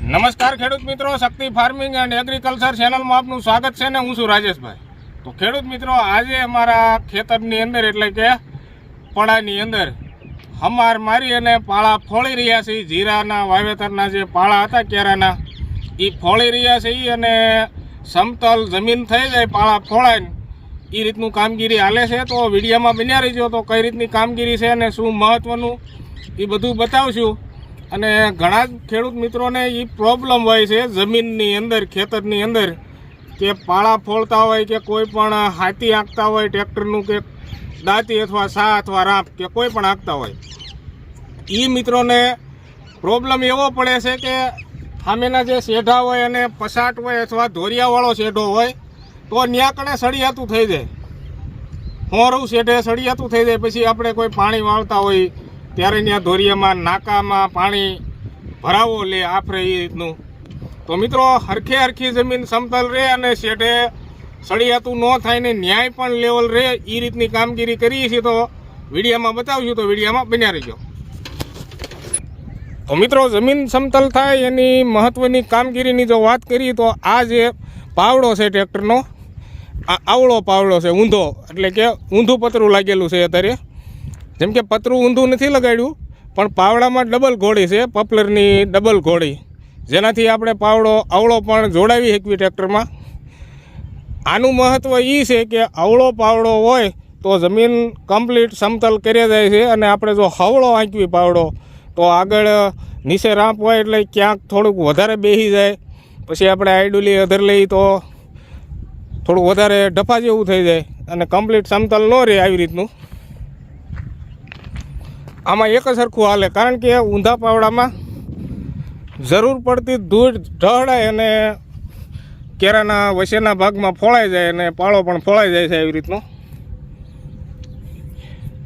નમસ્કાર ખેડૂત મિત્રો, શક્તિ ફાર્મિંગ એન્ડ એગ્રીકલ્ચર ચેનલમાં આપનું સ્વાગત છે ને હું છું રાજેશભાઈ। તો ખેડૂત મિત્રો, આજે અમારા ખેતરની અંદર એટલે કે પડાની અંદર હમાર મારી અને પાળા ફોળી રહ્યા છે। જીરાના વાવેતરના જે પાળા હતા કેરાના એ ફોળી રહ્યા છે અને સમતલ જમીન થઈ જાય પાળા ફોળાય એ રીતનું કામગીરી હાલે છે। તો વિડીયોમાં બન્યા રહીજો તો કઈ રીતની કામગીરી છે અને શું મહત્ત્વનું એ બધું બતાવશું। અને ઘણા ખેડૂત મિત્રોને એ પ્રોબ્લેમ હોય છે જમીનની અંદર ખેતરની અંદર કે પાળા ફોડતા હોય કે કોઈ પણ હાથી આંકતા હોય ટ્રેક્ટરનું કે દાંતી અથવા સા અથવા રાપ કે કોઈ પણ આંકતા હોય એ મિત્રોને પ્રોબ્લેમ એવો પડે છે કે સામેના જે શેઢા હોય અને પસાટ હોય અથવા ધોરિયાવાળો શેઢો હોય તો ન્યા કણે સળિયાતું થઈ જાય, હોરું શેઢે સળિયાતું થઈ જાય। પછી આપણે કોઈ પાણી વાળતા હોય ત્યારે ત્યાં ધોરિયામાં નાકામાં પાણી ભરાવો લે આફરે એ રીતનું। તો મિત્રો, હરખી જમીન સમતલ રહે અને શેઢે સળિયાતું ન થાય ને ન્યાય પણ લેવલ રહે એ રીતની કામગીરી કરીએ છીએ। તો વિડીયોમાં બતાવશું, તો વિડીયોમાં બન્યા રહીજો। તો મિત્રો, જમીન સમતલ થાય એની મહત્ત્વની કામગીરીની જો વાત કરીએ તો આ જે પાવડો છે ટ્રેક્ટરનો, આ આવળો પાવડો છે ઊંધો, એટલે કે ઊંધું પતરું લાગેલું છે અત્યારે। જેમ કે પતરું ઊંધું નથી લગાડ્યું પણ પાવડામાં ડબલ ઘોડી છે, પપલરની ડબલ ઘોડી, જેનાથી આપણે પાવડો આવળો પણ જોડાવી શકીએ ટ્રેક્ટરમાં। આનું મહત્ત્વ એ છે કે આવળો પાવડો હોય તો જમીન કમ્પ્લીટ સમતલ કરી જાય છે અને આપણે જો હવળો આંકવી પાવડો તો આગળ નીચે રાંપ હોય એટલે ક્યાંક થોડુંક વધારે બેસી જાય, પછી આપણે આઈડુલી અધર લઈ તો થોડુંક વધારે ડફા જેવું થઈ જાય અને કમ્પ્લીટ સમતલ ન રહે આવી રીતનું। આમાં એક સરખું હાલે, કારણ કે ઊંધા પાવડામાં જરૂર પડતી ધૂળ ઢળાય અને કેરાના વચ્ચેના ભાગમાં ફોળાઈ જાય અને પાળો પણ ફોળાઈ જાય છે આવી રીતનું।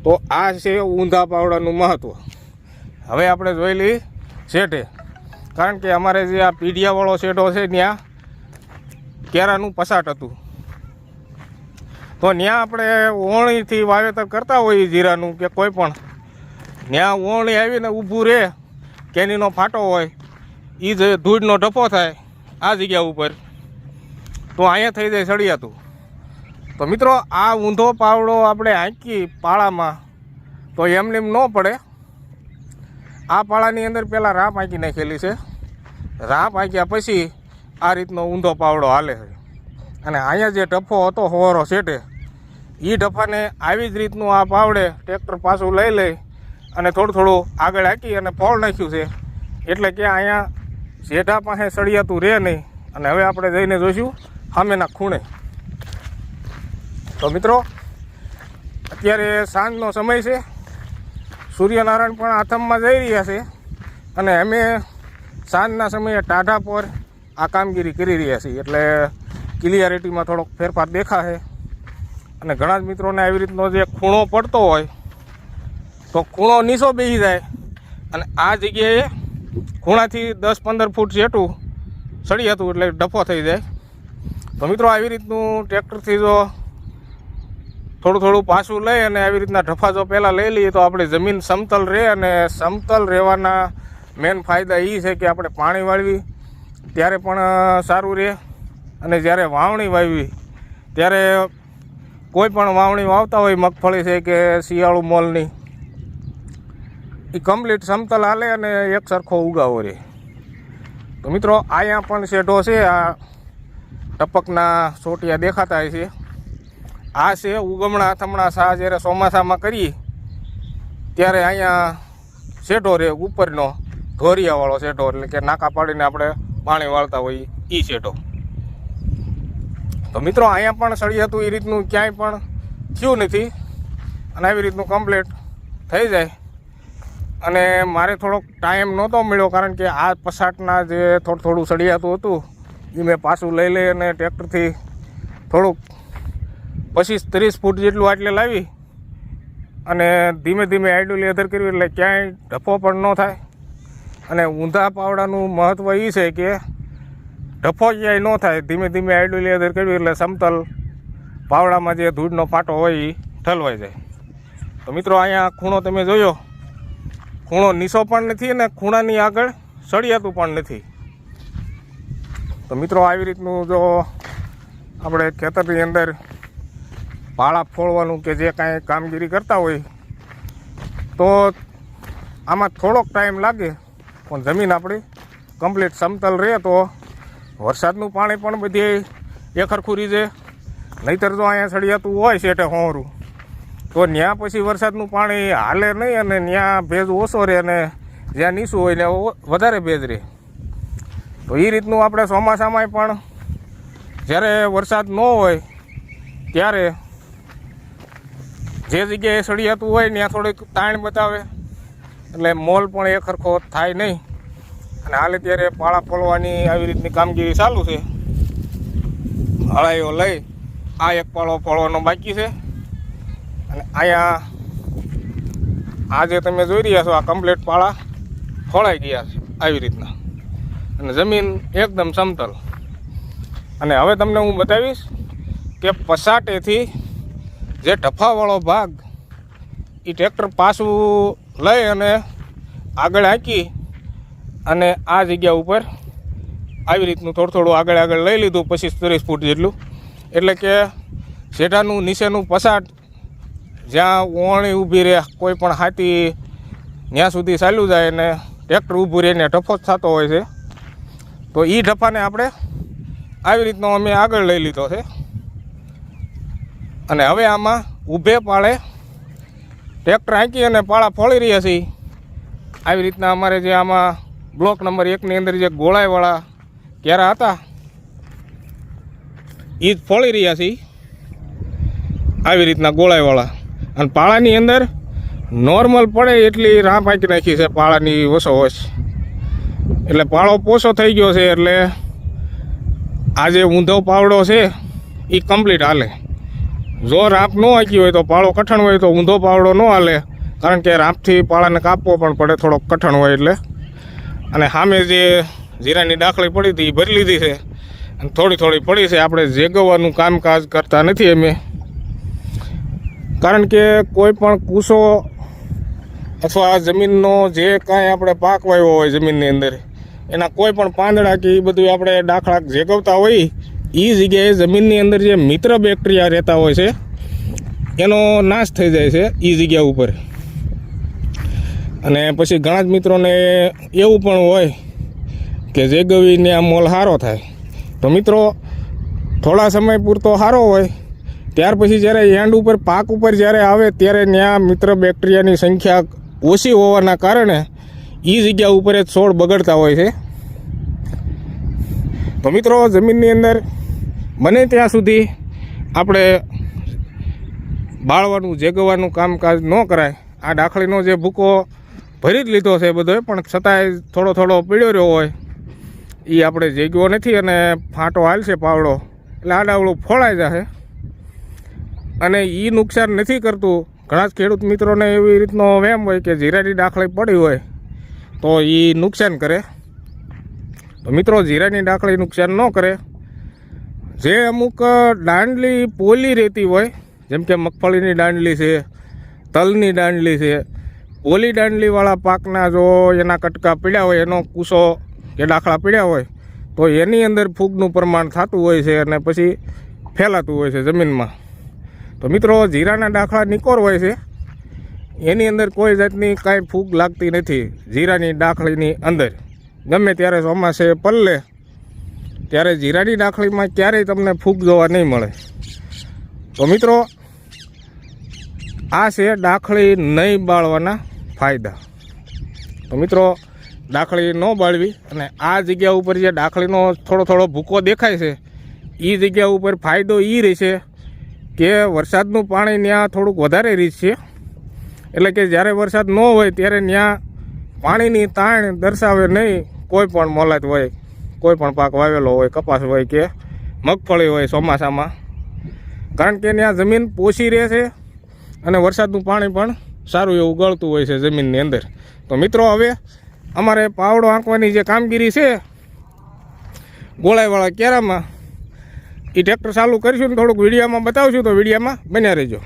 તો આ છે ઊંધા પાવડાનું મહત્ત્વ। હવે આપણે જોઈ લઈએ શેઢે, કારણ કે અમારે જે આ પીઢિયાવાળો શેઢો છે ત્યાં કેરાનું પસાટ હતું, તો ત્યાં આપણે ઓળણીથી વાવેતર કરતા હોઈએ જીરાનું કે કોઈ પણ, ત્યાં ઓળણી આવીને ઊભું રહે કેનીનો ફાટો હોય એ જ ધૂળનો ઢફો થાય આ જગ્યા ઉપર, તો અહીંયા થઈ જાય સળિયાતું। તો મિત્રો, આ ઊંધો પાવડો આપણે આંકી પાળામાં તો એમને એમ ન પડે। આ પાળાની અંદર પહેલાં રાપ આંકી નાખેલી છે, રાપ આંક્યા પછી આ રીતનો ઊંધો પાવડો હાલે છે અને અહીંયા જે ઢફો હતો હોરો શેઠે એ ઢફાને આવી જ રીતનું આ પાવડે ટ્રેક્ટર પાછું લઈ અને થોડું આગળ હાંકી અને ફોળ નાખ્યું છે, એટલે કે અહીંયા શેઢા પાસે સળિયાતું રહે નહીં। અને હવે આપણે જઈને જોઈશું સામેના ખૂણે। તો મિત્રો, અત્યારે સાંજનો સમય છે, સૂર્યનારાયણ પણ આથમમાં જઈ રહ્યા છે અને અમે સાંજના સમયે ટાઢા પર આ કામગીરી કરી રહ્યા છીએ, એટલે ક્લિયરિટીમાં થોડોક ફેરફાર દેખાશે। અને ઘણા જ મિત્રોને આવી રીતનો જે ખૂણો પડતો હોય તો ખૂણો નીચો બેસી જાય અને આ જગ્યાએ ખૂણાથી 10-15 ફૂટ જેટલું સળિયાતું એટલે ડફો થઈ જાય। તો મિત્રો, આવી રીતનું ટ્રેક્ટરથી જો થોડું પાછું લઈ અને આવી રીતના ઢફા જો પહેલાં લઈ લઈએ તો આપણે જમીન સમતલ રહે। અને સમતલ રહેવાના મેન ફાયદા એ છે કે આપણે પાણી વાળવી ત્યારે પણ સારું રહે, અને જ્યારે વાવણી વાવવી ત્યારે કોઈ પણ વાવણી વાવતા હોય મગફળી છે કે શિયાળુ મોલની, એ કમ્પ્લીટ સમતલ હાલે અને એક સરખો ઉગાવો રહે। તો મિત્રો, અહીંયા પણ શેઢો છે, આ ટપકના સોટિયા દેખાતા હોય છે, આ છે ઉગમણા અથમણા સા જ્યારે ચોમાસામાં કરીએ ત્યારે અહીંયા શેઢો રહે ઉપરનો ધોરિયાવાળો શેઢો, એટલે કે નાકા પાડીને આપણે પાણી વાળતા હોઈએ એ શેઢો। તો મિત્રો, અહીંયા પણ સળિયાતું એ રીતનું ક્યાંય પણ થયું નથી અને આવી રીતનું કમ્પ્લીટ થઈ જાય। અને મારે થોડોક ટાઈમ નહોતો મળ્યો, કારણ કે આ પસાટના જે થોડું સળિયાતું હતું એ મેં પાછું લઈ અને ટ્રેક્ટરથી થોડુંક 25-30 ફૂટ જેટલું આટલે લાવી અને ધીમે આઈડુલી અધર કર્યું એટલે ક્યાંય ઢફો પણ ન થાય। અને ઊંધા પાવડાનું મહત્ત્વ એ છે કે ઢફો ક્યાંય ન થાય, ધીમે આઈડુલી અધર કર્યું એટલે સમતલ પાવડામાં જે ધૂળનો ફાટો હોય એ ઠલવાઈ જાય। તો મિત્રો, અહીંયા ખૂણો તમે જોયો, ખૂણો નીચો પણ નથી અને ખૂણાની આગળ સળિયાતું પણ નથી, તો મિત્રો આવી રીતનું જો આપણે ખેતરની અંદર પાળા ફોડવાનું કે જે કાંઈ કામગીરી કરતા હોય તો આમાં થોડોક ટાઈમ લાગે, પણ જમીન આપણી કમ્પ્લીટ સમતલ રહે તો વરસાદનું પાણી પણ બધી એકરખું રીજે. નહીંતર જો અહીંયા સળિયાતું હોય શેઠે હોરું તો ત્યાં પછી વરસાદનું પાણી હાલે નહીં અને ત્યાં ભેજ ઓછો રહે અને જ્યાં નીચું હોય ને વધારે ભેજ રહે. તો એ રીતનું આપણે ચોમાસામાંય પણ જ્યારે વરસાદ ન હોય ત્યારે જે જગ્યાએ સળિયાતું હોય ત્યાં થોડીક તાણ બતાવે એટલે મોલ પણ એક સરખો થાય નહીં. અને હાલે ત્યારે પાળા ફોડવાની આવી રીતની કામગીરી ચાલુ છે. હળાઈઓ લઈ આ એક પાળો ફોડવાનો બાકી છે અને અહીંયા આ જે તમે જોઈ રહ્યા છો આ કમ્પ્લીટ પાળા ફોડાઈ ગયા છે આવી રીતના અને જમીન એકદમ સમતલ. અને હવે તમને હું બતાવીશ કે પસાટેથી જે ઢફાવાળો ભાગ એ ટ્રેક્ટર પાછું લઈ અને આગળ હાંકી અને આ જગ્યા ઉપર આવી રીતનું થોડું આગળ લઈ લીધું 25-30 ફૂટ જેટલું. એટલે કે શેઢાનું નીચેનું પસાટ જ્યાં ઓણી ઊભી રહે કોઈ પણ હાથી ત્યાં સુધી ચાલ્યું જાય અને ટ્રેક્ટર ઊભું રહીને ઢફો જ થતો હોય છે. તો એ ઢફાને આપણે આવી રીતનો અમે આગળ લઈ લીધો છે અને હવે આમાં ઊભે પાળે ટ્રેક્ટર હાંકી અને પાળા ફોડી રહ્યા છીએ. આવી રીતના અમારે જે આમાં બ્લોક નંબર 1ની અંદર જે ગોળાઈવાળા ક્યારા હતા એ જ ફોડી રહ્યા છીએ આવી રીતના ગોળાઈવાળા. અને પાળાની અંદર નોર્મલ પડે એટલી રાહ પાકી નાખી છે પાળાની ઓછો એટલે પાળો પોસો થઈ ગયો છે. એટલે આ જે ઊંધો પાવડો છે એ કમ્પ્લીટ હાલે. જો રાપ ન હાંકી હોય તો પાળો કઠણ હોય તો ઊંધો પાવડો ન હાલે, કારણ કે રાપથી પાળાને કાપવો પણ પડે થોડોક કઠણ હોય એટલે. અને સામે જે જીરાની ડાખલી પડી હતી એ ભરી લીધી છે અને થોડી પડી છે. આપણે જેગવવાનું કામકાજ કરતા નથી અમે, કારણ કે કોઈ પણ કૂસો અથવા જમીનનો જે કાંઈ આપણે પાક વાવ્યો હોય જમીનની અંદર એના કોઈ પણ પાંદડા કે એ બધું આપણે ડાખલા જેગવતા હોય એ જગ્યાએ જમીનની અંદર જે મિત્ર બેક્ટેરિયા રહેતા હોય છે એનો નાશ થઈ જાય છે એ જગ્યા ઉપર. અને પછી ઘણા જ મિત્રોને એવું પણ હોય કે જેગવીને આ મોલ સારો થાય. તો મિત્રો થોડા સમય પૂરતો સારો હોય, ત્યાર પછી જ્યારે એન્ડ ઉપર પાક ઉપર જ્યારે આવે ત્યારે ત્યાં મિત્ર બેક્ટેરિયાની સંખ્યા ઓછી હોવાના કારણે એ જગ્યા ઉપર જ છોડ બગડતા હોય છે. તો મિત્રો જમીનની અંદર બને ત્યાં સુધી આપણે બાળવાનું જેગવાનું કામકાજ ન કરાય. આ ડાખલીનો જે ભૂકો ભરી જ લીધો છે બધો, પણ છતાંય થોડો પીળ્યો રહ્યો હોય એ આપણે જેગ્યો નથી અને ફાંટો હાલશે પાવડો એટલે આડાવડું ફોડાઈ જશે અને એ નુકસાન નથી કરતું. ઘણા જ ખેડૂત મિત્રોને એવી રીતનો વહેમ હોય કે જીરાની ડાખલી પડી હોય તો એ નુકસાન કરે. તો મિત્રો જીરાની ડાખલી નુકસાન ન કરે. જે અમુક દાંડલી પોલી રહેતી હોય, જેમ કે મગફળીની દાંડલી છે, તલની દાંડલી છે, પોલી દાંડલીવાળા પાકના જો એના કટકા પીડ્યા હોય, એનો કૂસો કે ડાખલા પીડ્યા હોય તો એની અંદર ફૂગનું પ્રમાણ થતું હોય છે અને પછી ફેલાતું હોય છે જમીનમાં. તો મિત્રો જીરાના ડાખલા નિકોર હોય છે એની અંદર કોઈ જાતની કાંઈ ફૂગ લાગતી નથી. જીરાની ડાખલીની અંદર ગમે ત્યારે ચોમાસે પલ્લે ત્યારે જીરાની ડાખલીમાં ક્યારેય તમને ફૂગ જોવા નહીં મળે. તો મિત્રો આ છે ડાખલી નહીં બાળવાના ફાયદા. તો મિત્રો ડાખલી ન બાળવી અને આ જગ્યા ઉપર જે ડાખલીનો થોડો ભૂકો દેખાય છે એ જગ્યા ઉપર ફાયદો એ રહેશે કે વરસાદનું પાણી ત્યાં થોડુંક વધારે રીતશે. એટલે કે જ્યારે વરસાદ ન હોય ત્યારે ત્યાં પાણીની તાણ દર્શાવે નહીં. કોઈ પણ મોલાત હોય, કોઈ પણ પાક વાવેલો હોય, કપાસ હોય કે મગફળી હોય ચોમાસામાં, કારણ કે ત્યાં જમીન પોચી રહે છે અને વરસાદનું પાણી પણ સારું એવું ગળતું હોય છે જમીનની અંદર. તો મિત્રો હવે અમારે પાવડો આંકવાની જે કામગીરી છે ગોળાઈવાળા કેરામાં એ ટ્રેક્ટર ચાલુ કરીશું ને થોડુંક વિડીયોમાં બતાવશું, તો વિડીયોમાં બન્યા રહેજો.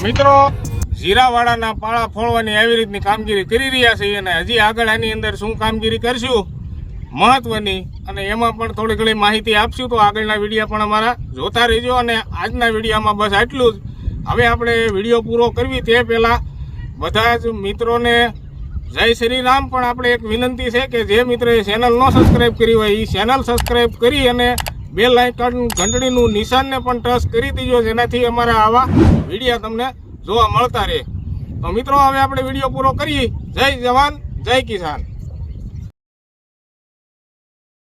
મિત્રો જીરાવાળાના પાળા ફોડવાની આવી રીતની કામગીરી કરી રહ્યા છીએ અને હજી આગળ આની અંદર શું કામગીરી કરશું મહત્વની અને એમાં પણ થોડી ઘણી માહિતી આપશું. તો આગળના વિડીયો પણ અમારા જોતા રહેજો. અને આજના વિડીયોમાં બસ આટલું જ. હવે આપણે વિડીયો પૂરો કરવી તે પહેલાં બધા જ મિત્રોને જય શ્રી રામ. પણ આપણે એક વિનંતી છે કે જે મિત્રોએ ચેનલ ન સબસ્ક્રાઈબ કરી હોય એ ચેનલ સબસ્ક્રાઈબ કરી અને બેલ આઇકન ઘંટડીનું નિશાનને પણ ટચ કરી દીજો, જેનાથી અમારા આવા વિડીયો તમને જોવા મળતા રહે. તો મિત્રો હવે આપણે વિડીયો પૂરો કરીએ. જય જવાન જય કિસાન.